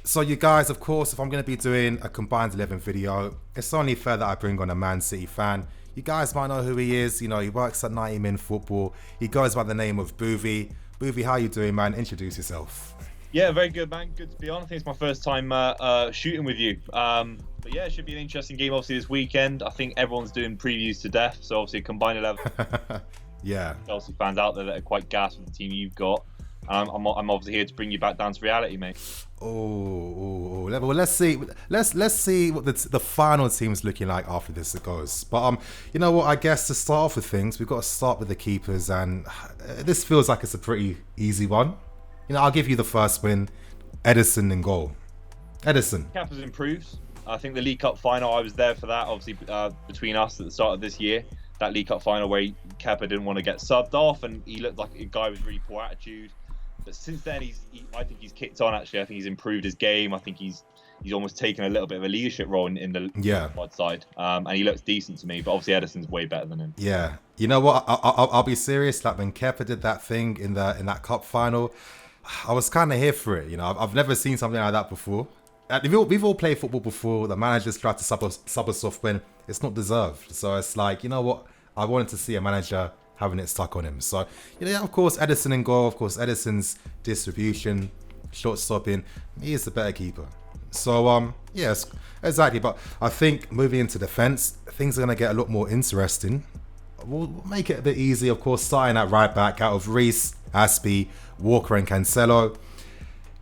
So you guys, of course, if I'm going to be doing a combined 11 video, it's only fair that I bring on a Man City fan. You guys might know who he is. You know, he works at 90 Min Football. He goes by the name of Boovy. Boovy, how you doing, man? Introduce yourself. Yeah, very good, man. Good to be on. I think it's my first time shooting with you. But yeah, it should be an interesting game, obviously, this weekend. I think everyone's doing previews to death. So obviously, a combined 11. Yeah. Chelsea fans out there that are quite gassed with the team you've got. I'm obviously here to bring you back down to reality, mate. Oh. Well, let's see. Let's see what the final team's looking like after this goes. But you know what? I guess to start off with things, we've got to start with the keepers, and this feels like it's a pretty easy one. You know, I'll give you the first win. Ederson in goal. Ederson. Cap has improved. I think the League Cup final, I was there for that, obviously, between us at the start of this year. That League Cup final where Kepa didn't want to get subbed off, and he looked like a guy with really poor attitude. But since then, I think he's kicked on. Actually, I think he's improved his game. I think he's almost taken a little bit of a leadership role in the side, and he looks decent to me. But obviously, Ederson's way better than him. Yeah, you know what? I'll be serious. Like when Kepa did that thing in that cup final, I was kind of here for it. You know, I've never seen something like that before. We've all played football before. The managers tried to sub us off when it's not deserved. So it's like, you know what? I wanted to see a manager having it stuck on him. So, you know, of course, Ederson in goal. Of course, Ederson's distribution, short stopping. He is the better keeper. So, yes, exactly. But I think moving into defence, things are going to get a lot more interesting. We'll make it a bit easy, of course, starting at right back out of Reece, Aspie, Walker and Cancelo.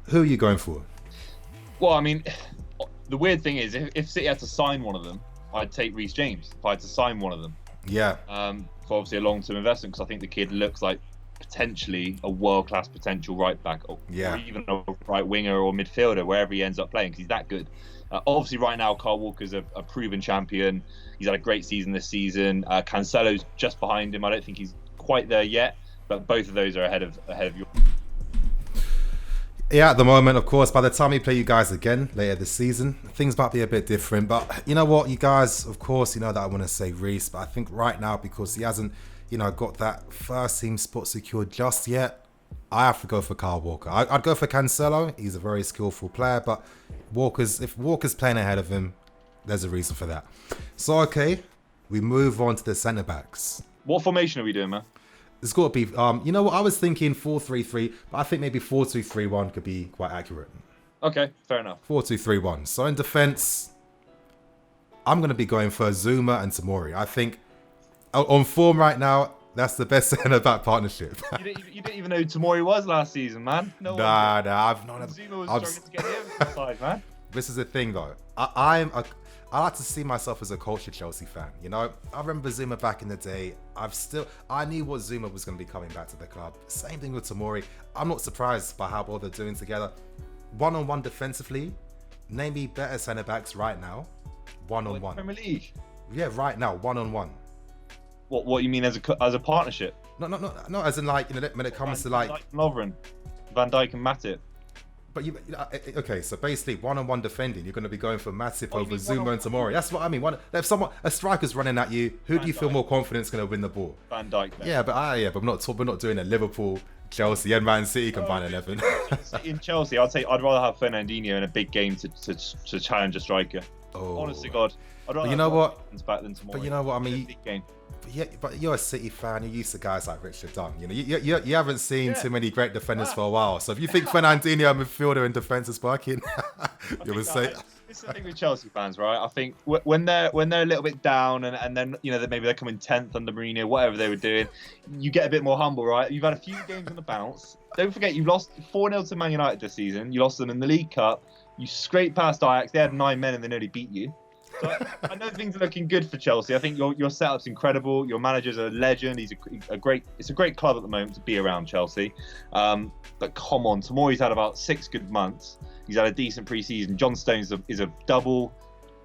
Who are you going for? Well, I mean, the weird thing is, if City had to sign one of them, I'd take Reece James if I had to sign one of them. Yeah. For obviously a long-term investment, because I think the kid looks like potentially a world-class potential right back, or even a right winger or midfielder, wherever he ends up playing, because he's that good. Obviously, right now, Kyle Walker's a proven champion. He's had a great season this season. Cancelo's just behind him. I don't think he's quite there yet, but both of those are ahead of your. Yeah, at the moment, of course, by the time we play you guys again later this season, things might be a bit different. But you know what, you guys, of course, you know that I want to say Reece, but I think right now, because he hasn't, you know, got that first team spot secured just yet, I have to go for Kyle Walker. I'd go for Cancelo. He's a very skillful player, but if Walker's playing ahead of him, there's a reason for that. So, okay, we move on to the centre backs. What formation are we doing, man? It's got to be, you know what, I was thinking 4-3-3, but I think maybe 4-2-3-1 could be quite accurate. Okay, fair enough. 4-2-3-1. So in defence, I'm going to be going for Zuma and Tomori. I think on form right now, that's the best centre-back partnership. You didn't even know who Tomori was last season, man. Nah, I've not. Zuma was struggling to get him to the side, man. This is the thing, though. I like to see myself as a cultured Chelsea fan. You know, I remember Zuma back in the day. I knew what Zuma was going to be coming back to the club. Same thing with Tomori. I'm not surprised by how well they're doing together. One-on-one defensively, name me better centre backs right now. One-on-one. Premier League. Yeah, right now, one-on-one. What you mean as a partnership? No. As in, like, you know, when it comes to like Lovren, Van Dijk and Matip. But okay, so basically one-on-one defending, you're going to be going for Matip over Zuma and Tomori. That's what I mean. If a striker's running at you, who do you feel more confident is going to win the ball? Van Dijk. Then. Yeah, but we're not doing a Liverpool, Chelsea, and Man City combined 11. In Chelsea, I'd rather have Fernandinho in a big game to challenge a striker. Oh, honest to God, I'd rather. But you know what? But you know what I mean. Big game. But you're a City fan. You're used to guys like Richard Dunn. You know, you haven't seen too many great defenders for a while. So if you think Fernandinho midfielder in defence is working, you would say. This is the thing with Chelsea fans, right? I think when they're a little bit down and then, you know, maybe they're coming 10th under Mourinho, whatever they were doing, you get a bit more humble, right? You've had a few games on the bounce. Don't forget, you lost 4-0 to Man United this season. You lost them in the League Cup. You scraped past Ajax. They had 9 men and they nearly beat you. So I know things are looking good for Chelsea. I think your setup's incredible. Your manager's a legend. He's it's a great club at the moment to be around, Chelsea. But come on, Tomori's had about 6 good months. He's had a decent pre-season. John Stones is a double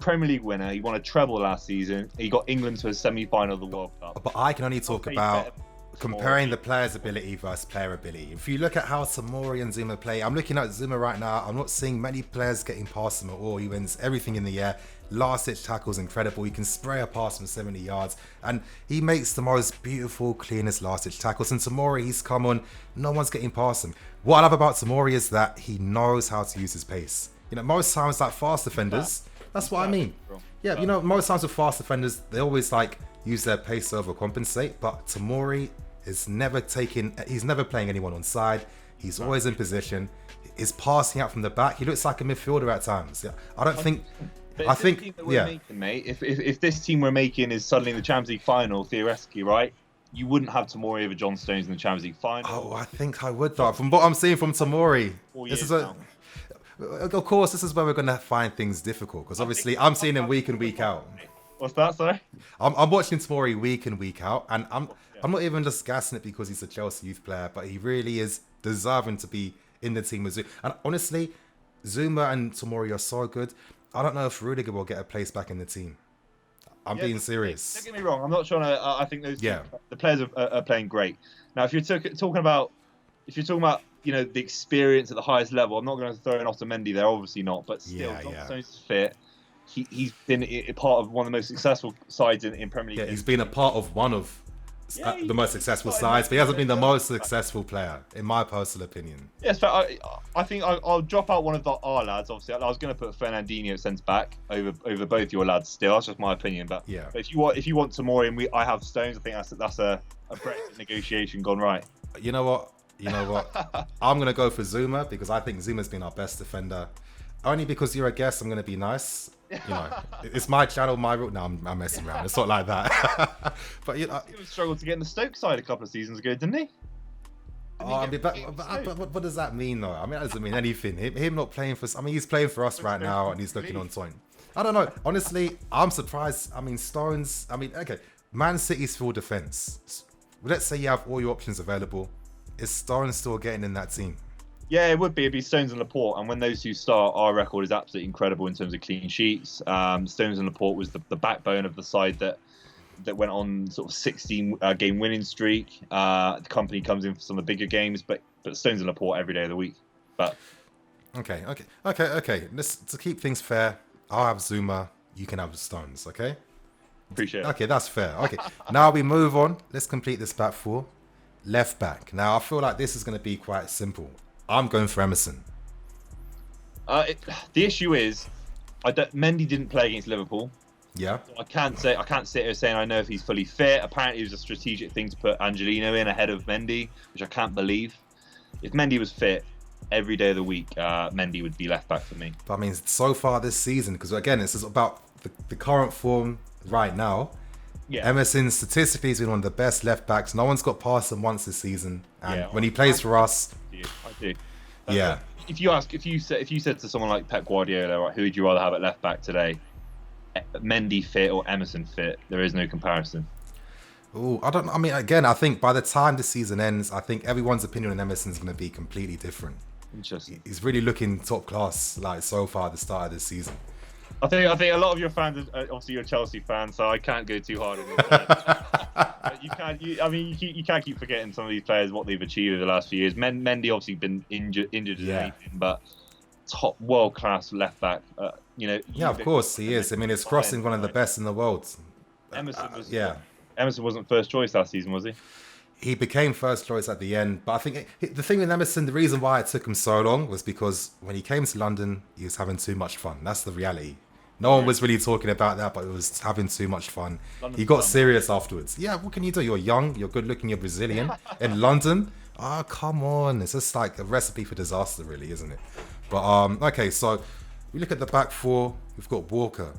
Premier League winner. He won a treble last season. He got England to a semi-final of the World Cup. But I can only talk about comparing the player's ability versus player ability. If you look at how Tomori and Zuma play, I'm looking at Zuma right now. I'm not seeing many players getting past him at all. He wins everything in the air. Last-ditch tackles incredible. He can spray a pass from 70 yards, and he makes the most beautiful, cleanest last-ditch tackles. And Tomori, he's come on. No one's getting past him. What I love about Tomori is that he knows how to use his pace. You know, most times like fast defenders, that's what I mean. Yeah, you know, most times with fast defenders, they always like use their pace to overcompensate. But Tomori is never he's never playing anyone on side. He's always in position. He's passing out from the back. He looks like a midfielder at times. Yeah, I don't think. But if this team that we're making, mate, if this team we're making is suddenly in the Champions League final, theoretically, right, you wouldn't have Tomori over John Stones in the Champions League final. Oh, I think I would, though. From what I'm seeing from Tomori, of course, this is where we're going to find things difficult, because obviously I'm seeing him week in, week out. What's that, sorry? I'm watching Tomori week in, week out, and I'm not even just gassing it because he's a Chelsea youth player, but he really is deserving to be in the team with Zuma. And honestly, Zuma and Tomori are so good. I don't know if Rudiger will get a place back in the team. I'm being serious. Don't get me wrong. I'm not trying to. I think those the players are playing great. Now, if you're talking about the experience at the highest level, I'm not going to throw in Otamendi there. Obviously not. But still, John Stones is fit. He's been a part of one of the most successful sides in Premier League. Yeah, he's been a part of one of the most successful sides, but he hasn't been the most successful player, in my personal opinion. Yes, but I think I'll drop out one of our lads. Obviously, I was going to put Fernandinho at centre back over both your lads. Still, that's just my opinion. But if you want Tomori and I have Stones, I think that's a Brexit negotiation gone right. You know what? I'm going to go for Zuma because I think Zuma's been our best defender. Only because you're a guest, I'm going to be nice. You know, it's my channel, my rule. No, I'm messing around. It's not like that. But you know, he struggled to get in the Stoke side a couple of seasons ago, didn't he? But what does that mean, though? I mean, that doesn't mean anything. Him not playing for. I mean, he's playing for us right now, and he's looking on point. I don't know. Honestly, I'm surprised. I mean, Stones. I mean, okay, Man City's full defense. Let's say you have all your options available. Is Stones still getting in that team? Yeah, it would be. It'd be Stones and Laporte, and when those two start, our record is absolutely incredible in terms of clean sheets. Stones and Laporte was the backbone of the side that went on sort of 16 game winning streak. The company comes in for some of the bigger games, but Stones and Laporte every day of the week. But okay. To keep things fair, I'll have Zuma. You can have Stones. Okay. Appreciate it. Okay, that's fair. Okay, now we move on. Let's complete this back four. Left back. Now I feel like this is going to be quite simple. I'm going for Emerson. The issue is, Mendy didn't play against Liverpool. Yeah. So I can't sit here saying I know if he's fully fit. Apparently, it was a strategic thing to put Angelino in ahead of Mendy, which I can't believe. If Mendy was fit every day of the week, Mendy would be left back for me. But I mean, so far this season, because again, this is about the current form right now. Yeah. Emerson statistically has been one of the best left backs. No one's got past him once this season, and when he plays for us, I do. Yeah. If you said to someone like Pep Guardiola, right, who would you rather have at left back today? Mendy fit or Emerson fit? There is no comparison. Oh, I mean, again, I think by the time the season ends, I think everyone's opinion on Emerson is going to be completely different. Interesting. He's really looking top class, like so far at the start of this season. I think a lot of your fans, obviously you're a Chelsea fan, so I can't go too hard on this. You can't keep forgetting some of these players, what they've achieved over the last few years. Mendy obviously been injured and anything, but top world class left back. Yeah, of course he is. I mean, it's crossing one of the best in the world. Emerson wasn't first choice last season, was he? He became first choice at the end, but I think the thing with Emerson, the reason why it took him so long was because when he came to London, he was having too much fun. That's the reality. No one was really talking about that, but it was having too much fun. He got serious afterwards. Yeah, what can you do? You're young, you're good looking, you're Brazilian. In London, come on. It's just like a recipe for disaster, really, isn't it? But, okay, so we look at the back four. We've got Walker,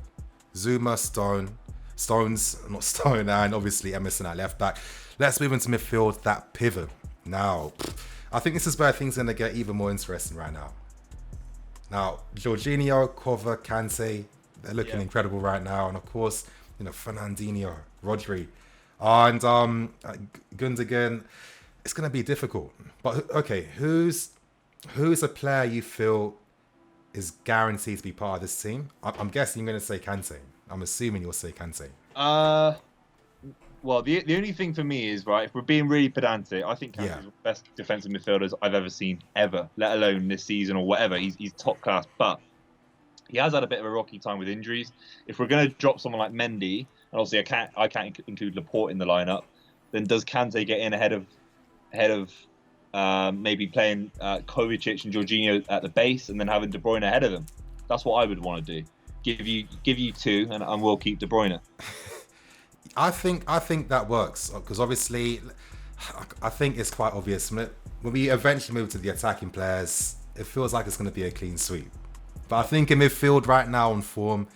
Zuma, and obviously Emerson at left back. Let's move into midfield, that pivot. Now, I think this is where things are going to get even more interesting right now. Now, Jorginho, Kova, Kante, they're looking incredible right now. And of course, Fernandinho, RODRI, and Gundogan. It's going to be difficult. But okay, who's a player you feel is guaranteed to be part of this team? I'm guessing you're going to say Kante. I'm assuming you'll say Kante. Well, the only thing for me is, right, if we're being really pedantic, I think Kante's the best defensive midfielders I've ever seen, ever, let alone this season or whatever. He's top class, but he has had a bit of a rocky time with injuries. If we're going to drop someone like Mendy, and obviously I can't include Laporte in the lineup, then does Kante get in ahead of maybe playing Kovacic and Jorginho at the base, and then having De Bruyne ahead of them. That's what I would want to do. Give you two, and we'll keep De Bruyne. I think that works because obviously, I think it's quite obvious when we eventually move to the attacking players. It feels like it's going to be a clean sweep. But I think in midfield right now on form,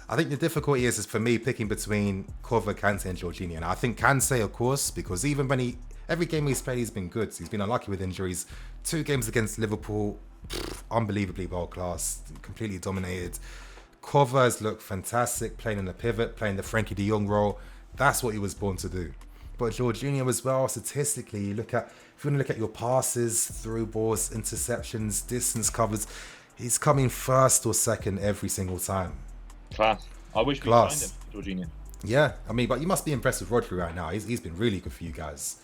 I think the difficulty is for me picking between Kova, Kante, and Jorginho. And I think Kante, of course, because even when every game he's played, he's been good. He's been unlucky with injuries. 2 games against Liverpool, unbelievably world class, completely dominated. Kova has looked fantastic, playing in the pivot, playing the Frankie de Jong role. That's what he was born to do. But Jorginho as well, statistically, if you want to look at your passes, through balls, interceptions, distance covers, he's coming first or second every single time. Class. I wish we signed him, Jorginho. Yeah, I mean, but you must be impressed with RODRI right now. He's been really good for you guys.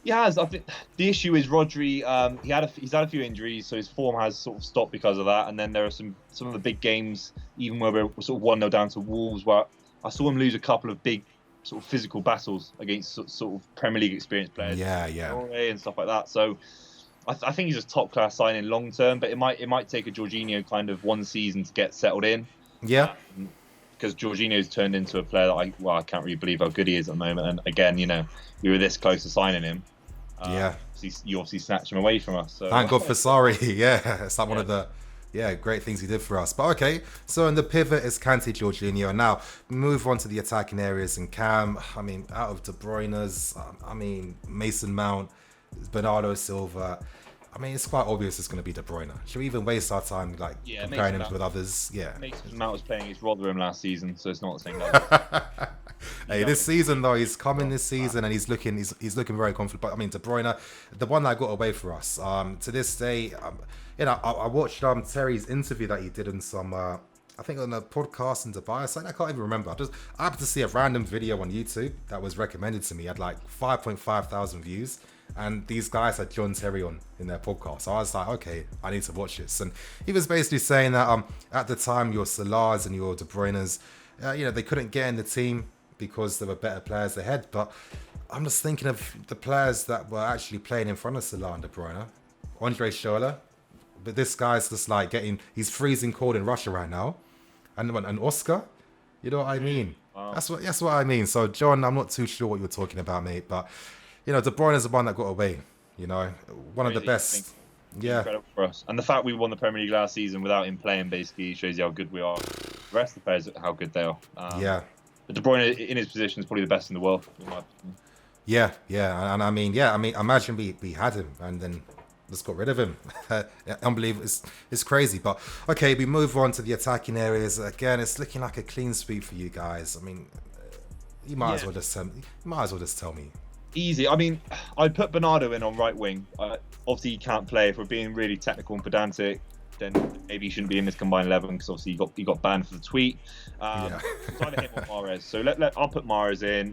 He has. I think the issue is RODRI. He's had a few injuries, so his form has sort of stopped because of that. And then there are some of the big games, even where we're sort of 1-0 down to Wolves, where I saw him lose a couple of big sort of physical battles against sort of Premier League experienced players. Yeah. And stuff like that. So I think he's a top class signing long term, but it might take a Jorginho kind of one season to get settled in. Yeah. Because Jorginho's turned into a player that I can't really believe how good he is at the moment. And again, we were this close to signing him. You obviously snatched him away from us. So. Thank God for sorry. Yeah, it's like one of the great things he did for us. But okay, so in the pivot is Kante, Jorginho. Now move on to the attacking areas in Cam. I mean, out of De Bruyne's, Mason Mount, Bernardo Silva. I mean, it's quite obvious it's going to be De Bruyne. Should we even waste our time comparing him with others? Yeah. Mason Mount was playing against Rotherham last season, so it's not the same level. Hey, this season though, he's coming this season and he's looking very confident. But I mean, De Bruyne, the one that got away for us. To this day, I watched Terry's interview that he did in some, I think on a podcast in Dubai. I can't even remember. I happened to see a random video on YouTube that was recommended to me. It had like 5.5 thousand views. And these guys had John Terry on in their podcast. So I was like, okay, I need to watch this. And he was basically saying that at the time, your Salahs and your De Bruyne's, they couldn't get in the team because there were better players ahead. But I'm just thinking of the players that were actually playing in front of Salah and De Bruyne. Andre Schürrle. But this guy's just like he's freezing cold in Russia right now. And Oscar, you know what I mean? Wow. That's what I mean. So, John, I'm not too sure what you're talking about, mate. But De Bruyne is the one that got away. One of the best. Yeah. Incredible for us. And the fact we won the Premier League last season without him playing basically shows you how good we are. The rest of the players, how good they are. But De Bruyne in his position is probably the best in the world. In my opinion. Yeah. And I mean, imagine we had him and then just got rid of him. Unbelievable. It's crazy. But okay, we move on to the attacking areas. Again, it's looking like a clean sweep for you guys. I mean, you might as well just tell me. Easy. I mean, I'd put Bernardo in on right wing. Obviously, he can't play. If we're being really technical and pedantic, then maybe he shouldn't be in this combined 11 because obviously he got banned for the tweet. So either him or Mahrez. So I'll put Mahrez in.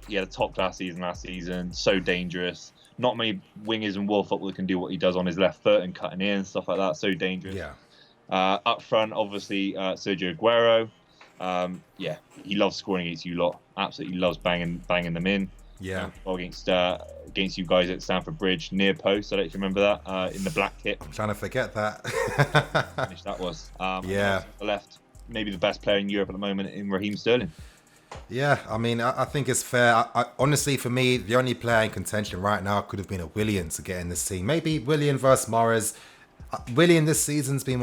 The top class season last season. So dangerous. Not many wingers in world football that can do what he does on his left foot and cutting in and stuff like that. So dangerous. Yeah. Up front, obviously, Sergio Aguero. He loves scoring against you lot. Absolutely loves banging them in. Yeah. Against you guys at Stamford Bridge, near post. I don't know if you remember that, in the black kit. I'm trying to forget that. Finish that was. The left, maybe the best player in Europe at the moment in Raheem Sterling. Yeah, I mean, I think it's fair. Honestly, for me, the only player in contention right now could have been a Willian to get in this team. Maybe Willian versus Mahrez. Willian this season's been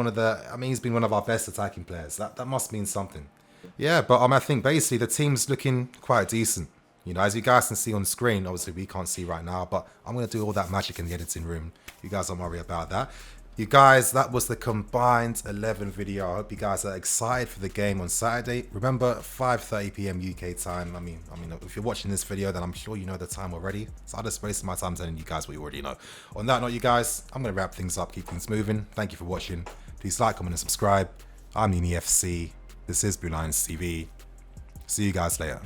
he's been one of our best attacking players. That must mean something. Yeah, but I think basically the team's looking quite decent. As you guys can see on screen, obviously we can't see right now, but I'm going to do all that magic in the editing room. You guys don't worry about that. You guys, that was the combined 11 video. I hope you guys are excited for the game on Saturday. Remember, 5:30 p.m. UK time. I mean, if you're watching this video, then I'm sure you know the time already. So I'll just waste my time telling you guys what you already know. On that note, you guys, I'm going to wrap things up, keep things moving. Thank you for watching. Please like, comment, and subscribe. I'm Nini FC. This is Blue Lions TV. See you guys later.